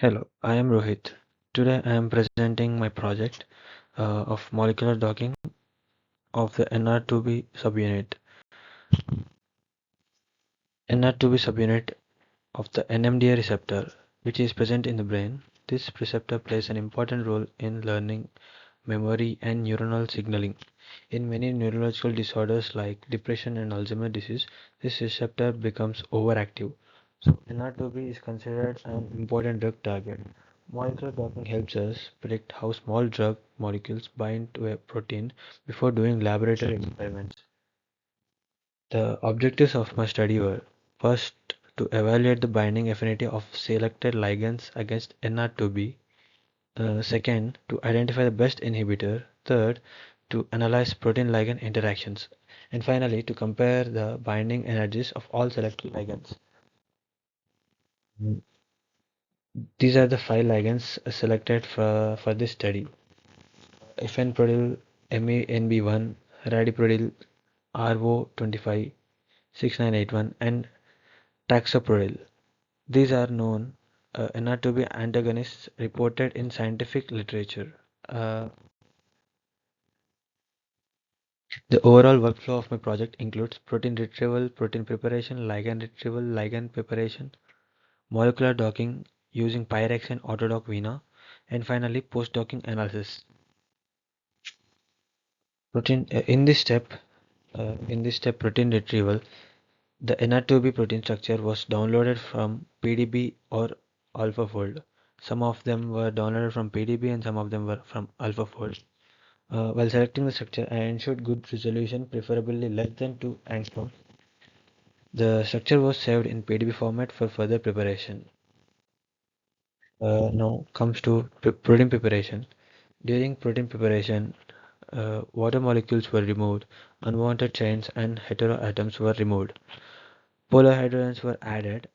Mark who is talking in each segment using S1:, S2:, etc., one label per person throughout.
S1: Hello, I am Rohith. Today I am presenting my project of molecular docking of the NR2B subunit. NR2B subunit of the NMDA receptor, which is present in the brain. This receptor plays an important role in learning, memory, and neuronal signaling. In many neurological disorders like depression and Alzheimer's disease, this receptor becomes overactive. So NR2B is considered an important drug target. Molecular docking helps us predict how small drug molecules bind to a protein before doing laboratory experiments. The objectives of my study were first to evaluate the binding affinity of selected ligands against NR2B, second to identify the best inhibitor, third to analyze protein ligand interactions, and finally to compare the binding energies of all selected ligands. Mm, These are the five ligands selected for this study: fenprodyl MeNB1, radiprodyl RO25 6981, and taxoprodyl. These are known NR2B antagonists reported in scientific literature. Uh, the overall workflow of my project includes protein retrieval, protein preparation, ligand retrieval, ligand preparation, molecular docking using PyRx and AutoDock Vina, and finally post-docking analysis. Protein in this step, protein retrieval, the NR2B protein structure was downloaded from PDB or AlphaFold. Some of them were downloaded from PDB and some of them were from AlphaFold. While selecting the structure, I ensured good resolution, preferably less than 2 angstrom. The structure was saved in PDB format for further preparation. Now comes to protein preparation. During protein preparation, water molecules were removed, unwanted chains and heteroatoms were removed. Polar hydrogens were added.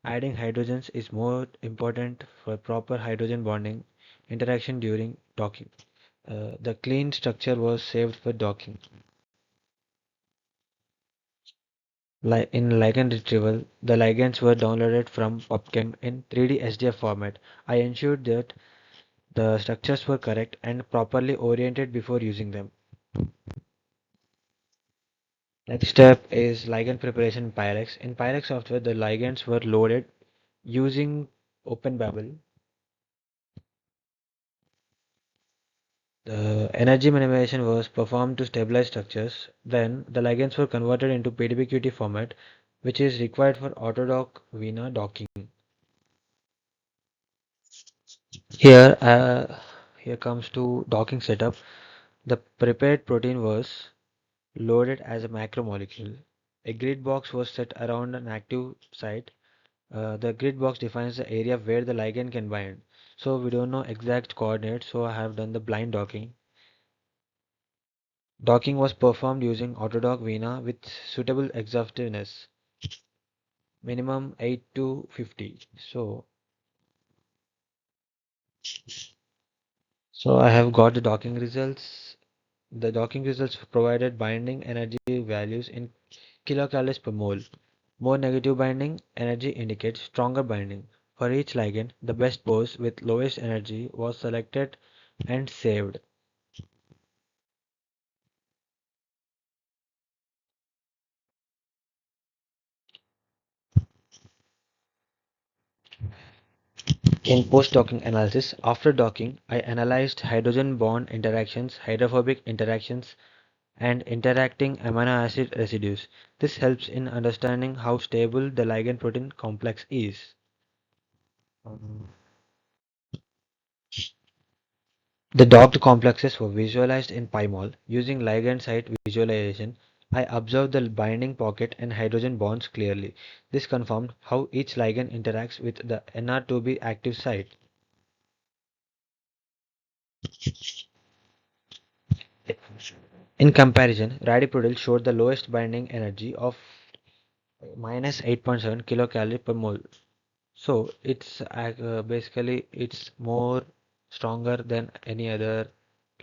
S1: Adding hydrogens is more important for proper hydrogen bonding interaction during docking. The clean structure was saved for docking. In ligand retrieval, the ligands were downloaded from PubChem in 3D SDF format. I ensured that the structures were correct and properly oriented before using them. Next step is ligand preparation in PyRx. In PyRx software, the ligands were loaded using OpenBabel. The energy minimization was performed to stabilize structures. Then the ligands were converted into PDBQT format, which is required for AutoDock Vina docking. Here, here comes to docking setup. The prepared protein was loaded as a macromolecule. A grid box was set around an active site. The grid box defines the area where the ligand can bind. So we don't know exact coordinates, so I have done the blind docking. Docking was performed using AutoDock Vina with suitable exhaustiveness, minimum 8 to 50. So I have got the docking results. The docking results provided binding energy values in kilocalories per mole. More negative binding energy indicates stronger binding. For each ligand, the best pose with lowest energy was selected and saved. In post-docking analysis, after docking, I analyzed hydrogen bond interactions, hydrophobic interactions, and interacting amino acid residues. This helps in understanding how stable the ligand protein complex is. Um, The docked complexes were visualized in PyMol. Using ligand site visualization, I observed the binding pocket and hydrogen bonds clearly. This confirmed how each ligand interacts with the NR2B active site. In comparison, radiprotol showed the lowest binding energy of minus 8.7 kilocalorie per mole. So it's basically it's more stronger than any other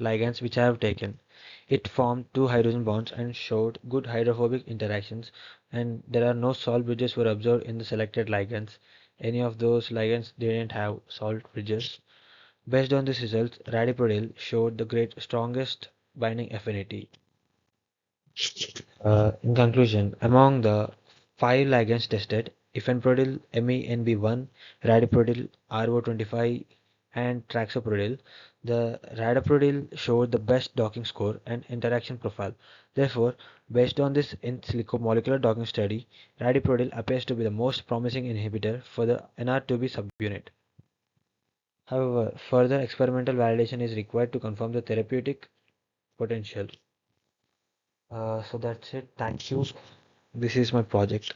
S1: ligands which I have taken. It formed two hydrogen bonds and showed good hydrophobic interactions, and there are no salt bridges were observed in the selected ligands. any of those ligands didn't have salt bridges. Based on these results, radiprotil showed the strongest binding affinity. In conclusion, among the five ligands tested, ifenprotil, MENB1, radiprotil, RO25, and traxoprotil, the radiprotil showed the best docking score and interaction profile. Therefore, based on this in silico molecular docking study, radiprotil appears to be the most promising inhibitor for the NR2B subunit. However, further experimental validation is required to confirm the therapeutic potential. So that's it. Thank you. This is my project.